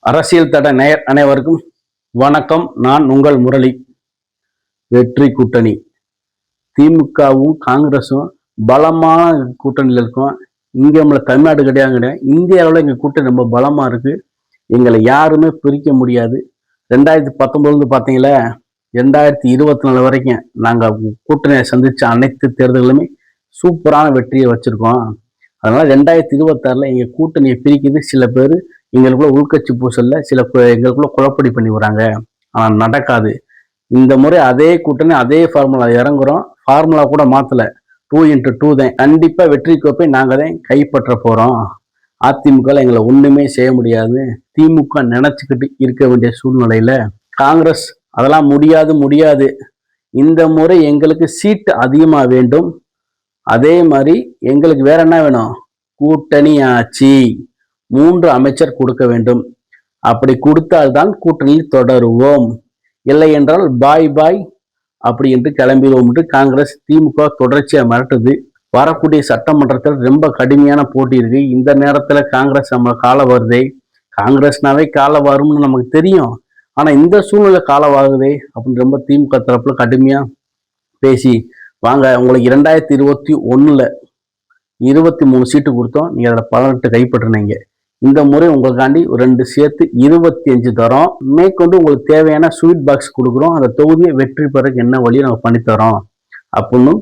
அரசியல் தட நேயர் அனைவருக்கும் வணக்கம். நான் உங்கள் முரளி. வெற்றி கூட்டணி திமுகவும் காங்கிரஸும் பலமான கூட்டணியில் இருக்கும். இங்கே நம்மள தமிழ்நாடு கிடையாது, இந்தியாவில் எங்கள் கூட்டணி ரொம்ப பலமாக இருக்குது. எங்களை யாருமே பிரிக்க முடியாது. 2019 பார்த்தீங்களா, 2024 வரைக்கும் நாங்கள் கூட்டணியை சந்தித்த அனைத்து தேர்தல்களுமே சூப்பரான வெற்றியை வச்சுருக்கோம். அதனால் 2026 எங்கள் கூட்டணியை பிரிக்குது சில பேர். எங்களுக்குள்ள உள்கட்சி பூசல்ல சில எங்களுக்குள்ள குழப்படி பண்ணி வராங்க. ஆனால் நடக்காது. இந்த முறை அதே கூட்டணி அதே ஃபார்முலா இறங்குறோம். ஃபார்முலா கூட மாற்றலை. 2x2 தான். கண்டிப்பாக வெற்றி கோப்பை நாங்கள் தான் கைப்பற்ற போகிறோம். அதிமுக எங்களை ஒன்றுமே செய்ய முடியாது. திமுக நினச்சிக்கிட்டு இருக்க வேண்டிய சூழ்நிலையில் காங்கிரஸ் அதெல்லாம் முடியாது. இந்த முறை எங்களுக்கு சீட்டு அதிகமாக வேண்டும். அதே மாதிரி எங்களுக்கு வேற என்ன வேணும்? கூட்டணி ஆட்சி. 3 அமைச்சர் கொடுக்க வேண்டும். அப்படி கொடுத்தால்தான் கூட்டணியில் தொடருவோம். இல்லை என்றால் பாய் அப்படி என்று கிளம்பிடுவோம் என்று காங்கிரஸ் திமுக தொடர்ச்சியாக மிரட்டுது. வரக்கூடிய சட்டமன்றத்தில் ரொம்ப கடுமையான போட்டி இருக்கு. இந்த நேரத்தில் காங்கிரஸ் நம்ம கால வருதே. காங்கிரஸ்னாவே கால வரும்னு நமக்கு தெரியும். ஆனால் இந்த சூழ்நிலை காலவாகுதே அப்படின்னு ரொம்ப திமுக தரப்புல கடுமையாக பேசி வாங்க, உங்களுக்கு 2021 23 சீட்டு கொடுத்தோம், நீங்க அதில் 18 கைப்பற்றினீங்க. இந்த முறை உங்களுக்காண்டி 2 சேர்த்து 25 தரோம். மேற்கொண்டு உங்களுக்கு தேவையான ஸ்வீட் பாக்ஸ் கொடுக்குறோம். அந்த தொகுதியை வெற்றி பெறக்கு என்ன வழியை நாங்கள் பண்ணித்தரோம் அப்படின்னு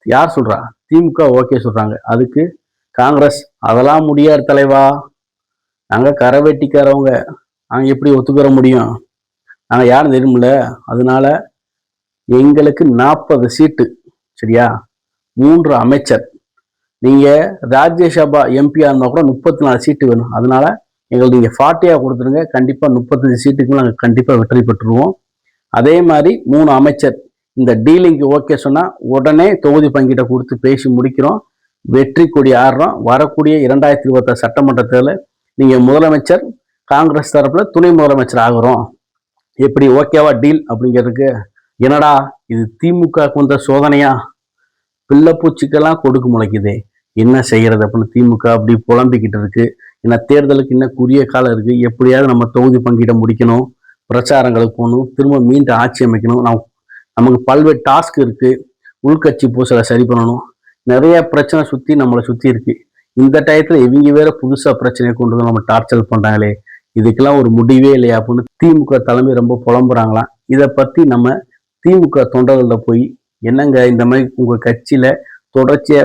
யார் சொல்றா? திமுக ஓகே சொல்றாங்க. அதுக்கு காங்கிரஸ் அதெல்லாம் முடியாது தலைவா, நாங்கள் கரை வெட்டிக்காரவங்க, நாங்கள் எப்படி ஒத்துக்கிற முடியும்? நாங்கள் யாரும் தெரியுமில்ல. அதனால எங்களுக்கு 40 சீட்டு, சரியா? 3 அமைச்சர். நீங்க ராஜ்யசபா எம்பியா இருந்தா கூட 34 சீட்டு வேணும். அதனால எங்களுக்கு நீங்க 40 கொடுத்துருங்க. கண்டிப்பா 35 சீட்டுக்கு நாங்கள் கண்டிப்பா வெற்றி பெற்றுருவோம். அதே மாதிரி 3 அமைச்சர். இந்த டீலிங்க்கு ஓகே சொன்னா உடனே தொகுதி பங்கீட்டை கொடுத்து பேசி முடிக்கிறோம். வெற்றி கொடி ஆடுறோம். வரக்கூடிய 2026 சட்டமன்ற தேர்தலில் நீங்க முதலமைச்சர், காங்கிரஸ் தரப்புல துணை முதலமைச்சர் ஆகிறோம். எப்படி ஓகேவா டீல் அப்படிங்கிறதுக்கு? என்னடா இது திமுக வந்த சோதனையா? பிள்ளைப்பூச்சிக்கெல்லாம் கொடுக்கு முளைக்குதே, என்ன செய்யறது அப்படின்னு திமுக அப்படி புலம்பிக்கிட்டு இருக்கு. ஏன்னா தேர்தலுக்கு இன்னும் குறுகிய காலம் இருக்கு. எப்படியாவது நம்ம தொகுதி பங்கீட முடிக்கணும், பிரச்சாரங்களுக்கு போகணும், திரும்ப மீண்டும் ஆட்சி அமைக்கணும். நமக்கு பல்வேறு டாஸ்க் இருக்கு. உள்கட்சி பூசலை சரி பண்ணணும். நிறைய பிரச்சனை நம்மளை சுத்தி இருக்கு. இந்த டயத்துல இவங்க வேற புதுசா பிரச்சனையை கொண்டு வந்து நம்ம டார்ச்சர் பண்றாங்களே, இதுக்கெல்லாம் ஒரு முடிவே இல்லையா அப்படின்னு திமுக தலைமை ரொம்ப புலம்புறாங்களாம். இதை பத்தி நம்ம திமுக தொண்டர்கள்ல போய், என்னங்க இந்த மாதிரி உங்க கட்சியில தொடர்ச்சியா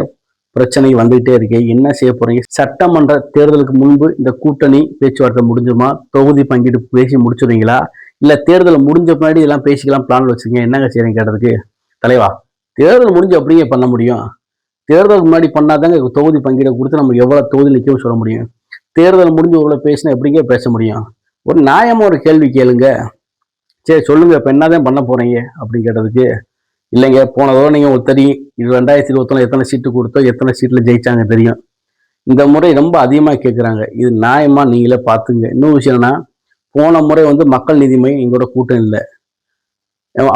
பிரச்சனை வந்துகிட்டே இருக்கு, என்ன செய்ய போறீங்க? சட்டமன்ற தேர்தலுக்கு முன்பு இந்த கூட்டணி பேச்சுவார்த்தை முடிஞ்சுமா? தொகுதி பங்கீடு பேசி முடிச்சுடுவீங்களா? இல்ல தேர்தல் முடிஞ்ச முன்னாடி இதெல்லாம் பேசிக்கலாம் பிளான் வச்சுருங்க, என்னங்க செய்யறீங்க கேட்டதுக்கு, தலைவா தேர்தல் முடிஞ்சு அப்படியே பண்ண முடியும். தேர்தலுக்கு முன்னாடி பண்ணாதாங்க தொகுதி பங்கீடை கொடுத்து நம்ம எவ்வளவு தொகுதி நிற்கவும் சொல்ல முடியும். தேர்தல் முடிஞ்சு எவ்வளவு பேசினா எப்படிங்க பேச முடியும்? ஒரு நியாயமா ஒரு கேள்வி கேளுங்க. சரி சொல்லுங்க, இப்போ என்னதான் பண்ண போறீங்க அப்படின்னு கேட்டதுக்கு, இல்லைங்க போனதோட நீங்க உங்களுக்கு தெரியும், இது 2021 எத்தனை சீட்டு கொடுத்தோம், எத்தனை சீட்ல ஜெயிச்சாங்க தெரியும். இந்த முறை ரொம்ப அதிகமாக கேட்குறாங்க. இது நியாயமா நீங்களே பார்த்துங்க. இன்னொரு விஷயம்னா, போன முறை மக்கள் நீதி மையம் எங்களோட கூட்டம் இல்லை,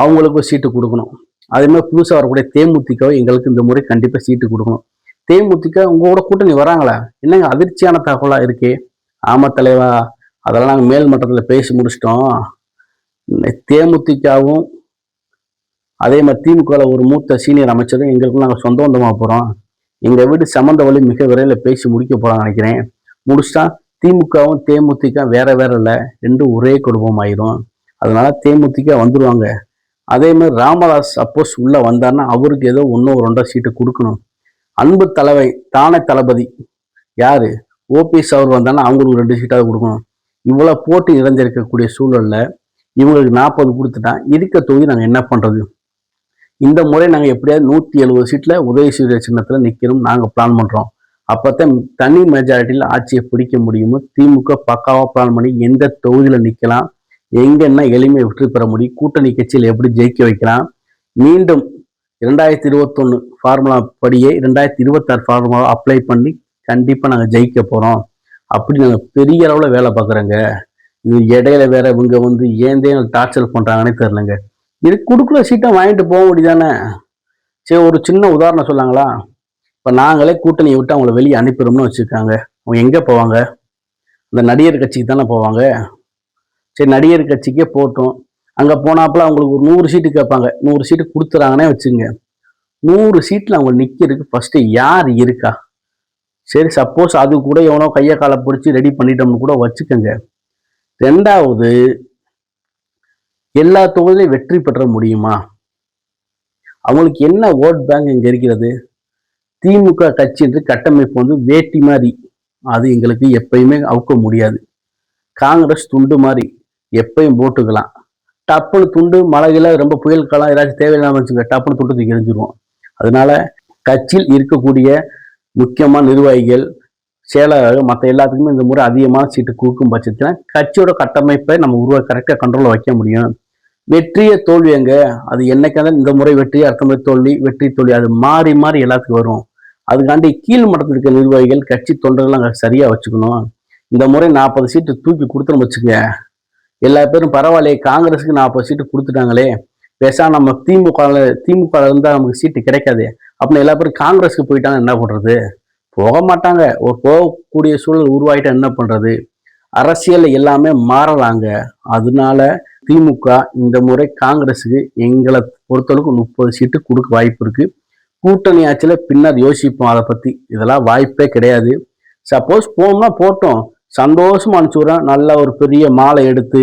அவங்களுக்கும் சீட்டு கொடுக்கணும். அதே மாதிரி புதுசாக வரக்கூடிய தேமுதிக எங்களுக்கு இந்த முறை கண்டிப்பாக சீட்டு கொடுக்கணும். தேமுதிக உங்களோட கூட்டணி வராங்களா? என்னங்க அதிர்ச்சியான தகவலாக இருக்கே. ஆமா தலைவா, அதெல்லாம் நாங்கள் மேல் மட்டத்தில் பேசி முடிச்சிட்டோம். தேமுதிகவும் அதே மாதிரி திமுக ஒரு மூத்த சீனியர் அமைச்சரும் எங்களுக்கும் நாங்கள் சொந்த பந்தமாக போகிறோம். எங்கள் வீடு சம்மந்த வழி மிக விரைவில் பேசி முடிக்க போகிறாங்க நினைக்கிறேன். முடிச்சுட்டா திமுகவும் தேமுதிக வேற இல்லை, ரெண்டும் ஒரே குடும்பம் ஆயிரும். அதனால தேமுதிக வந்துடுவாங்க. அதே மாதிரி ராமதாஸ் சப்போஸ் உள்ள வந்தாருன்னா அவருக்கு ஏதோ 1-2 சீட்டு கொடுக்கணும். அன்பு தலைவை தானே தளபதி யாரு ஓபிஎஸ் அவர் வந்தாங்கன்னா அவங்களுக்கு 2 சீட்டாவது கொடுக்கணும். இவ்வளோ போட்டி நிறைஞ்சிருக்கக்கூடிய சூழல்ல இவங்களுக்கு 40 கொடுத்துட்டா இருக்க தொகுதி நாங்கள் என்ன பண்றது? இந்த முறை நாங்கள் எப்படியாவது 170 சீட்ல உதயசூரிய சின்னத்துல நிற்கணும் நாங்கள் பிளான் பண்றோம். அப்பதான் தனி மெஜாரிட்டியில் ஆட்சியை பிடிக்க முடியுமோ. திமுக பக்காவா பிளான் பண்ணி எந்த தொகுதியில நிற்கலாம், எங்கன்னா எளிமையை வெற்றி பெற முடியும், கூட்டணி கட்சியில் எப்படி ஜெயிக்க வைக்கலாம். மீண்டும் 2021 ஃபார்முலா படியே 2026 ஃபார்முலா அப்ளை பண்ணி கண்டிப்பா நாங்கள் ஜெயிக்க போறோம். அப்படி நாங்கள் பெரிய அளவில் வேலை பார்க்குறோங்க. இது இடையில வேற இவங்க ஏந்தே டார்ச்சர் பண்றாங்கன்னே தெரியலங்க. இது கொடுக்குற சீட்டை வாங்கிட்டு போக முடியுதானே? சரி ஒரு சின்ன உதாரணம் சொல்லாங்களா? இப்போ நாங்களே கூட்டணியை விட்டு அவங்கள வெளியே அனுப்பிடும்னு வச்சுருக்காங்க, அவங்க எங்கே போவாங்க? இந்த நடிகர் கட்சிக்கு தானே போவாங்க. சரி, நடிகர் கட்சிக்கே போட்டோம். அங்க போனாப்புல அவங்களுக்கு ஒரு 100 சீட்டு கேட்பாங்க. 100 சீட்டு கொடுத்துறாங்கன்னே வச்சுங்க. 100 சீட்ல அவங்க நிக்கிறதுக்கு ஃபர்ஸ்ட் யார் இருக்கா? சரி, சப்போஸ் அது கூட எவனோ கையை காலை பிடிச்சி ரெடி பண்ணிட்டோம்னு கூட வச்சுக்கோங்க. 2வது, எல்லா தொகுதியிலையும் வெற்றி பெற முடியுமா? அவங்களுக்கு என்ன ஓட் பேங்க் இங்க இருக்கிறது? திமுக கட்சி என்று கட்டமைப்பு வந்து வேட்டி மாதிரி, அது எங்களுக்கு எப்பயுமே அவுக்க முடியாது. காங்கிரஸ் துண்டு மாதிரி எப்பயும் போட்டுக்கலாம். டப்புனு துண்டு மழையில ரொம்ப புயல் காலம் ஏதாச்சும் தேவையில்லாம வச்சுங்க, டப்புனு துண்டு தூக்கி எரிஞ்சிருவோம். அதனால கட்சியில் இருக்கக்கூடிய முக்கியமான நிர்வாகிகள், செயலாளர்கள், மற்ற எல்லாத்துக்குமே இந்த முறை அதிகமான சீட்டு கொடுக்கும் பட்சத்தில் கட்சியோட கட்டமைப்பை நம்ம கரெக்டாக கண்ட்ரோலில் வைக்க முடியும். வெற்றிய தோல்வி எங்க, அது என்னைக்கான இந்த முறை வெற்றி, அடுத்த முறை தோல்வி, வெற்றி தோல்வி, அது மாறி மாறி எல்லாத்துக்கும் வரும். அதுக்காண்டி கீழ் மட்டத்தில் இருக்க நிர்வாகிகள், கட்சி தொண்டர்கள் அங்கே சரியா வச்சுக்கணும். இந்த முறை 40 சீட்டு தூக்கி கொடுத்துன்னு வச்சுக்க, எல்லா பேரும் பரவாயில்லையே காங்கிரஸுக்கு 40 சீட்டு கொடுத்துட்டாங்களே, பேசாம நம்ம திமுக இருந்தா நமக்கு சீட்டு கிடைக்காது அப்படின்னு எல்லா பேரும் காங்கிரஸுக்கு போயிட்டாங்க, என்ன பண்றது? போக மாட்டாங்க. ஒரு போகக்கூடிய சூழல் உருவாயிட்டா என்ன பண்றது? அரசியல் எல்லாமே மாறலாங்க. அதனால திமுக இந்த முறை காங்கிரஸுக்கு எங்களை பொறுத்தளவுக்கு 30 சீட்டு கொடுக்க வாய்ப்பு இருக்கு. கூட்டணி ஆட்சியில பின்னர் யோசிப்போம் அதை பத்தி. இதெல்லாம் வாய்ப்பே கிடையாது. சப்போஸ் போனோம்னா போட்டோம், சந்தோஷமா அனுப்பிச்சு விடுறோம். நல்ல ஒரு பெரிய மாலை எடுத்து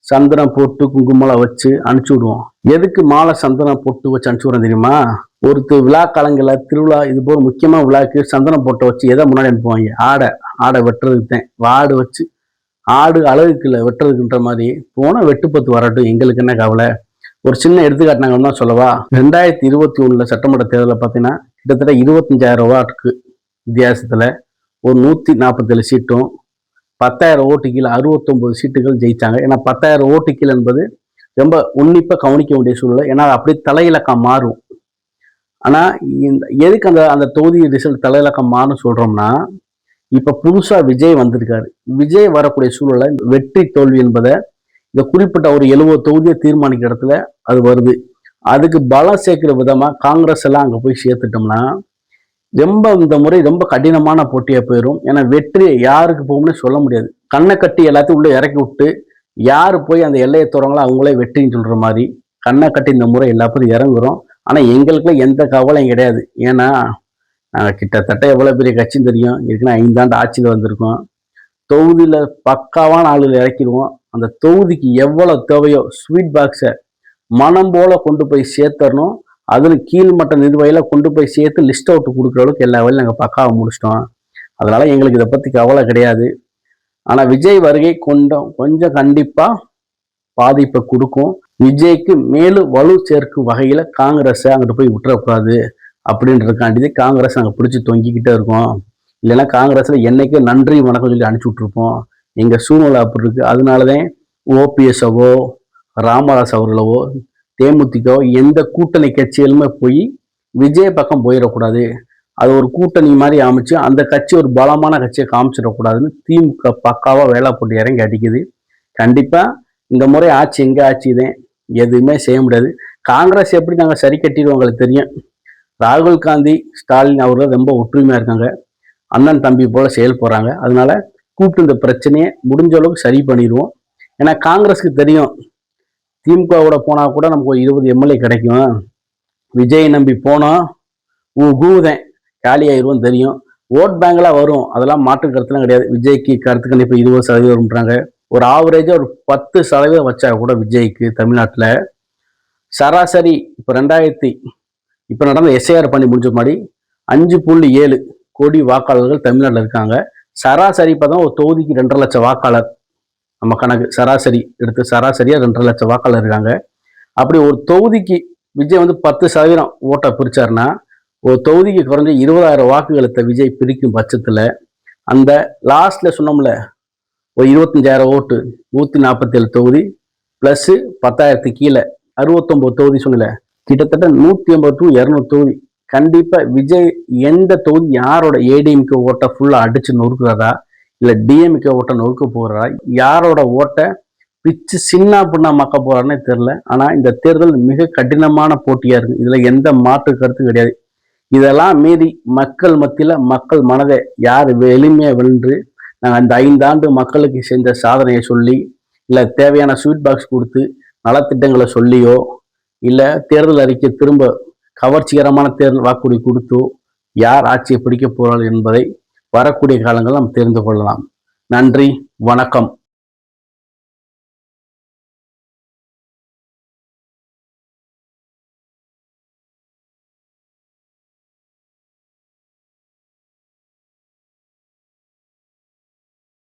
சந்தனம் போட்டு குங்குமம் வச்சு அனுப்பிச்சு விடுவோம். எதுக்கு மாலை சந்தனம் போட்டு வச்சு அனுப்பிச்சு விடுறோம் தெரியுமா? விழா காலங்கள திருவிழா இது போல முக்கியமான விழாக்கு சந்தனம் போட்ட வச்சு எதை முன்னாடி அனுப்புவாங்க? ஆடை வெட்டுறதுக்கு தான். வாடு வச்சு ஆடு அழகுக்கு இல்லை வெட்டுறதுக்குன்ற மாதிரி போன வெட்டுப்பத்து வரட்டும், எங்களுக்கு என்ன கவலை. ஒரு சின்ன எடுத்துக்காட்டு நாங்கள் என்ன சொல்லவா? 2021 சட்டமன்ற தேர்தலில் பார்த்தீங்கன்னா கிட்டத்தட்ட 25,000 வாட்டுக்கு வித்தியாசத்துல ஒரு 147 சீட்டும் 10,000 ஓட்டு கீழே 69 சீட்டுகள் ஜெயிச்சாங்க. ஏன்னா 10,000 ஓட்டு கீழே என்பது ரொம்ப உன்னிப்பா கவனிக்க வேண்டிய சூழ்நிலை. ஏன்னா அப்படி தலையிலக்கம் மாறும். ஆனா எதுக்கு அந்த தொகுதி ரிசல்ட் தலையிலக்கம் மாறும் சொல்றோம்னா, இப்ப புதுசா விஜய் வந்திருக்காரு. விஜய் வரக்கூடிய சூழலை வெற்றி தோல்வி என்பதை இந்த குறிப்பிட்ட ஒரு 70 தொகுதியை தீர்மானிக்கிற இடத்துல அது வருது. அதுக்கு பலம் சேர்க்கிற விதமா காங்கிரஸ் எல்லாம் அங்க போய் சேர்த்துட்டோம்னா ரொம்ப இந்த முறை ரொம்ப கடினமான போட்டியா போயிடும். ஏன்னா வெற்றி யாருக்கு போகும்னு சொல்ல முடியாது. கண்ணை கட்டி எல்லாத்தையும் உள்ள இறக்கி விட்டு யாரு போய் அந்த எல்லையை தோறங்களோ அவங்களே வெற்றின்னு சொல்ற மாதிரி கண்ணை கட்டி இந்த முறை எல்லா பேரும் இறங்குறோம். ஆனா எங்களுக்குள்ள எந்த கவலையும் கிடையாது. ஏன்னா நாங்கள் கிட்டத்தட்ட எவ்வளவு பெரிய கட்சின்னு தெரியும். ஏற்கனவே 5 ஆண்டு ஆட்சியில் வந்திருக்கோம். தொகுதியில பக்காவான ஆளுகள் இறக்கிடுவோம். அந்த தொகுதிக்கு எவ்வளவு தேவையோ ஸ்வீட் பாக்ஸை மனம் போல கொண்டு போய் சேர்த்தரணும். அதுல கீழ்மட்ட நிர்வாகிகளை கொண்டு போய் சேர்த்து லிஸ்ட் அவுட் கொடுக்குற அளவுக்கு எல்லா வேலையும் நாங்கள் பக்காவை முடிச்சிட்டோம். அதனால எங்களுக்கு இதை பத்தி கவலை கிடையாது. ஆனா விஜய் வருகை கொஞ்சம் கண்டிப்பா பாதிப்பை கொடுக்கும். விஜய்க்கு மேலும் வலு சேர்க்கும் வகையில காங்கிரஸை அங்கிட்டு போய் விட்டுறக்கூடாது அப்படின்றதுக்காண்டி காங்கிரஸ் அங்கே பிடிச்சி தொங்கிக்கிட்டே இருக்கோம். இல்லைன்னா காங்கிரஸ்ல என்னைக்கே நன்றி வணக்கம் சொல்லி அனுப்பிச்சு விட்டுருப்போம். எங்க சூழ்நிலை அப்படி இருக்கு. அதனாலதான் ஓபிஎஸ்ஓவோ ராமதாஸ் அவர்களவோ தேமுதிகவோ எந்த கூட்டணி கட்சிகளுமே போய் விஜய் பக்கம் போயிடக்கூடாது, அது ஒரு கூட்டணி மாதிரி அமைச்சு அந்த கட்சி ஒரு பலமான கட்சியை காமிச்சிடக்கூடாதுன்னு திமுக பக்காவா வேலை போட்டு இறங்கி அடிக்குது. கண்டிப்பா இந்த முறை ஆட்சி எங்க ஆட்சிதான், எதுவுமே செய்ய முடியாது. காங்கிரஸ் எப்படி நாங்கள் சரி கட்டிடுவோம் உங்களுக்கு தெரியும். ராகுல் காந்தி ஸ்டாலின் அவர்கள் ரொம்ப ஒற்றுமையா இருக்காங்க, அண்ணன் தம்பி போல செயல்படுறாங்க. அதனால கூப்பிட்டு இந்த பிரச்சனையை முடிஞ்ச அளவுக்கு சரி பண்ணிடுவோம். ஏன்னா காங்கிரஸுக்கு தெரியும் திமுகவோட போனா கூட நமக்கு ஒரு 20 எம்எல்ஏ கிடைக்கும், விஜய் நம்பி போனோம் ஊதேன் காலி ஆயிடுவோம் தெரியும். ஓட் பேங்க்லாம் வரும், அதெல்லாம் மாற்று கருத்துலாம் கிடையாது. விஜய்க்கு கருத்து கண்டிப்பா 20% வரும்ன்றாங்க. ஒரு ஆவரேஜா ஒரு 10% வச்சா கூட விஜய்க்கு தமிழ்நாட்டில் சராசரி இப்போ நடந்த எஸ்ஐஆர் பண்ணி முடிஞ்ச மாதிரி 5.7 கோடி வாக்காளர்கள் தமிழ்நாட்டில் இருக்காங்க. சராசரி பார்த்தா ஒரு தொகுதிக்கு 2.5 லட்சம் வாக்காளர் நம்ம கணக்கு. சராசரியா 2.5 லட்சம் வாக்காளர் இருக்காங்க. அப்படி ஒரு தொகுதிக்கு விஜய் 10% ஓட்டை பிரிச்சாருன்னா ஒரு தொகுதிக்கு குறைஞ்ச 20,000 வாக்குகளை விஜய் பிரிக்கும் பட்சத்துல அந்த லாஸ்ட்ல சொன்னோம்ல ஒரு 25,000 ஓட்டு 147 தொகுதி பிளஸ் 10,000 கீழே 69 தொகுதி சொன்னல, கிட்டத்தட்ட 180 to 200 தொகுதி. கண்டிப்பா விஜய் எந்த தொகுதி யாரோட ஏடிஎம்கே ஓட்டை ஃபுல்லா அடிச்சு நொறுக்குறதா இல்ல டிஎம்கே ஓட்டை நொறுக்க போறா, யாரோட ஓட்டை பிச்சு சின்ன பின்னா மக்க போறான்னே தெரியல. ஆனா இந்த தேர்தல் மிக கடினமான போட்டியா இருக்கு, இதுல எந்த மாற்று கருத்து கிடையாது. இதெல்லாம் மீறி மக்கள் மத்தியில மக்கள் மனதை யார் எளிமையா வென்று நாங்கள் அந்த 5 ஆண்டு மக்களுக்கு செஞ்ச சாதனையை சொல்லி, இல்லை தேவையான ஸ்வீட் பாக்ஸ் கொடுத்து நலத்திட்டங்களை சொல்லியோ, இல்லை தேர்தல் அறிக்கை திரும்ப கவர்ச்சிகரமான தேர்தல் வாக்குறுதி கொடுத்தோ யார் ஆட்சியை பிடிக்க போறார்கள் என்பதை வரக்கூடிய காலங்கள் நாம் தெரிந்து கொள்ளலாம். நன்றி, வணக்கம்.